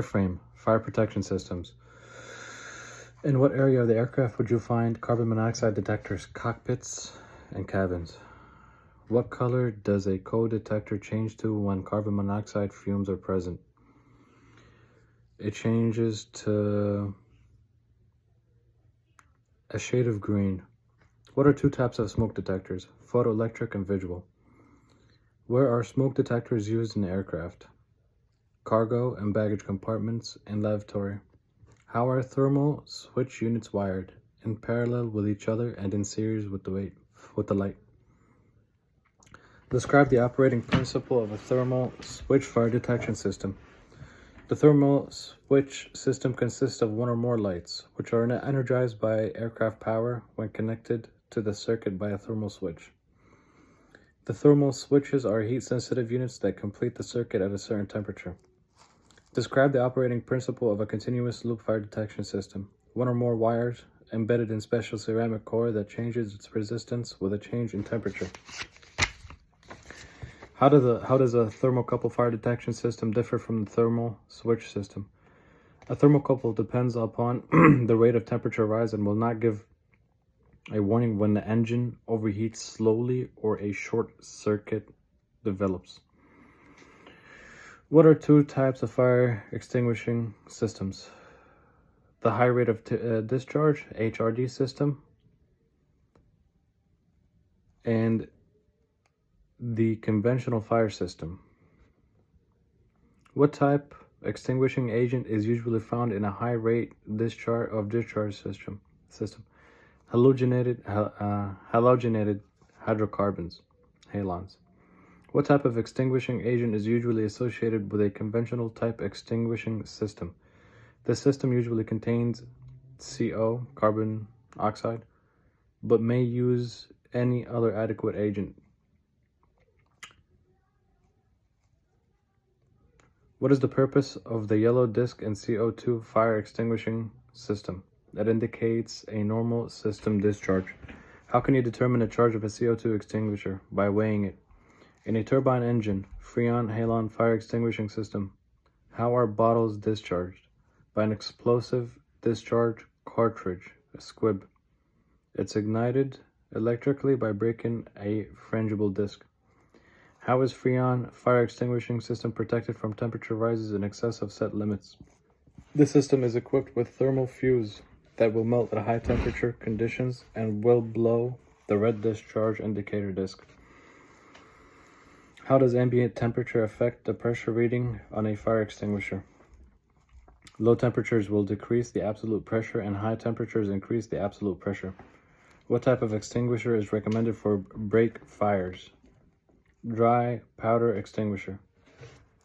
Airframe, fire protection systems. In what area of the aircraft would you find carbon monoxide detectors? Cockpits and cabins. What color does a code detector change to when carbon monoxide fumes are present? It changes to a shade of green. What are two types of smoke detectors? Photoelectric and visual. Where are smoke detectors used in aircraft? Cargo and baggage compartments and lavatory. How are thermal switch units wired? In parallel with each other and in series with the light. Describe the operating principle of a thermal switch fire detection system. The thermal switch system consists of one or more lights, which are energized by aircraft power when connected to the circuit by a thermal switch. The thermal switches are heat-sensitive units that complete the circuit at a certain temperature. Describe the operating principle of a continuous loop fire detection system. One or more wires embedded in special ceramic core that changes its resistance with a change in temperature. How does a thermocouple fire detection system differ from the thermal switch system? A thermocouple depends upon the rate of temperature rise and will not give a warning when the engine overheats slowly or a short circuit develops. What are two types of fire extinguishing systems? The high rate of discharge, HRD system, and the conventional fire system. What type extinguishing agent is usually found in a high rate discharge system? Halogenated hydrocarbons, halons. What type of extinguishing agent is usually associated with a conventional type extinguishing system? This system usually contains CO, carbon oxide, but may use any other adequate agent. What is the purpose of the yellow disc in CO2 fire extinguishing system? That indicates a normal system discharge. How can you determine the charge of a CO2 extinguisher? By weighing it. In a turbine engine, Freon halon fire extinguishing system, how are bottles discharged? By an explosive discharge cartridge, a squib. It's ignited electrically by breaking a frangible disc. How is Freon fire extinguishing system protected from temperature rises in excess of set limits? The system is equipped with thermal fuse that will melt at high temperature conditions and will blow the red discharge indicator disc. How does ambient temperature affect the pressure reading on a fire extinguisher? Low temperatures will decrease the absolute pressure and high temperatures increase the absolute pressure. What type of extinguisher is recommended for brake fires? Dry powder extinguisher.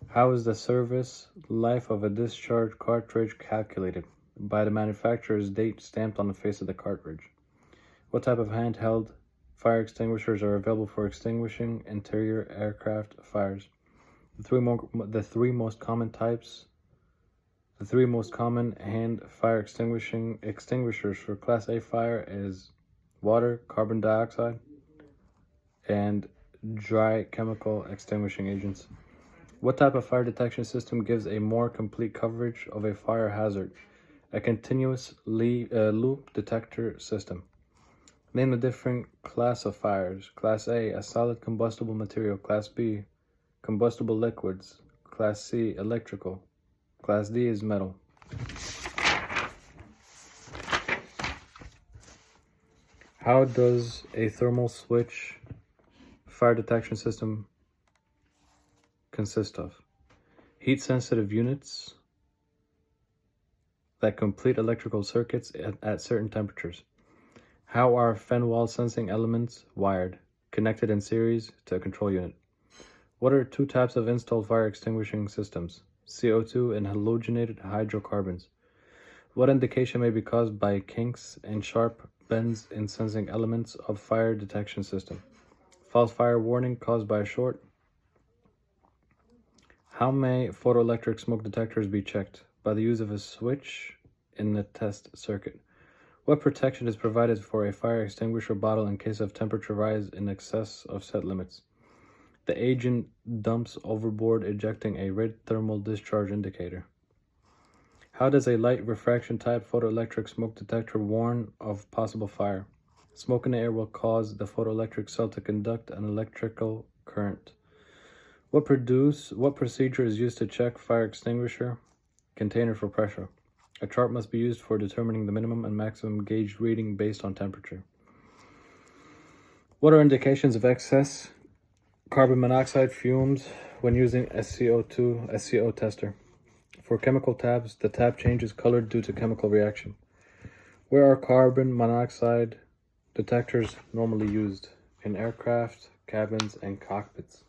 How is the service life of a discharge cartridge calculated? By the manufacturer's date stamped on the face of the cartridge. What type of handheld fire extinguishers are available for extinguishing interior aircraft fires? The three most common hand fire extinguishers for Class A fire is water, carbon dioxide, and dry chemical extinguishing agents. What type of fire detection system gives a more complete coverage of a fire hazard? A continuous loop detector system. Name the different class of fires. Class A solid combustible material. Class B, combustible liquids. Class C, electrical. Class D is metal. How does a thermal switch fire detection system consist of? Heat-sensitive units that complete electrical circuits at certain temperatures. How are Fenwal sensing elements wired? Connected in series to a control unit. What are two types of installed fire extinguishing systems? CO2 and halogenated hydrocarbons. What indication may be caused by kinks and sharp bends in sensing elements of fire detection system? False fire warning caused by a short. How may photoelectric smoke detectors be checked? By the use of a switch in the test circuit. What protection is provided for a fire extinguisher bottle in case of temperature rise in excess of set limits? The agent dumps overboard, ejecting a red thermal discharge indicator. How does a light refraction type photoelectric smoke detector warn of possible fire? Smoke in the air will cause the photoelectric cell to conduct an electrical current. What procedure is used to check fire extinguisher container for pressure? A chart must be used for determining the minimum and maximum gauge reading based on temperature. What are indications of excess carbon monoxide fumes when using a SCO tester? For chemical tabs, the tab changes color due to chemical reaction. Where are carbon monoxide detectors normally used? In aircraft, cabins, and cockpits.